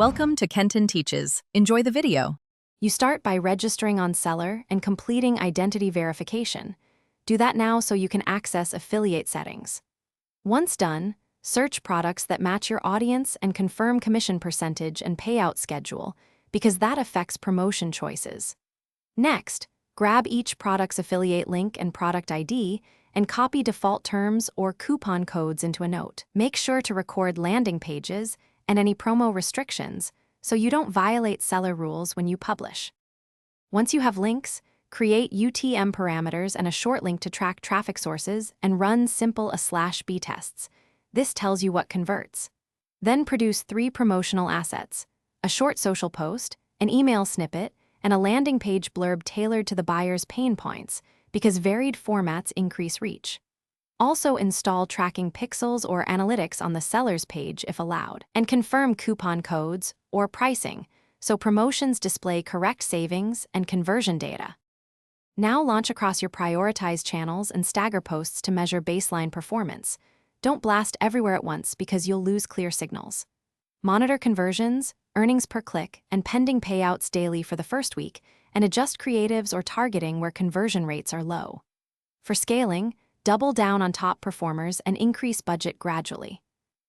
Welcome to Kenton Teaches. Enjoy the video. You start by registering on Selar and completing identity verification. Do that now so you can access affiliate settings. Once done, search products that match your audience and confirm commission percentage and payout schedule, because that affects promotion choices. Next, grab each product's affiliate link and product ID and copy default terms or coupon codes into a note. Make sure to record landing pages and any promo restrictions so you don't violate seller rules when you publish. Once you have links, create UTM parameters and a short link to track traffic sources and run simple A/B tests. This tells you what converts. Then produce 3 promotional assets: a short social post, an email snippet, and a landing page blurb tailored to the buyer's pain points, because varied formats increase reach. Also install tracking pixels or analytics on the seller's page if allowed, and confirm coupon codes or pricing so promotions display correct savings and conversion data. Now launch across your prioritized channels and stagger posts to measure baseline performance. Don't blast everywhere at once because you'll lose clear signals. Monitor conversions, earnings per click, and pending payouts daily for the first week, and adjust creatives or targeting where conversion rates are low. For scaling, double down on top performers and increase budget gradually.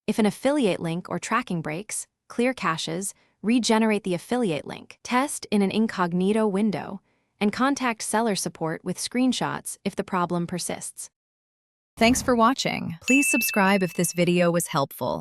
If an affiliate link or tracking breaks, clear caches, regenerate the affiliate link, test in an incognito window, and contact seller support with screenshots if the problem persists. Thanks for watching. Please subscribe if this video was helpful.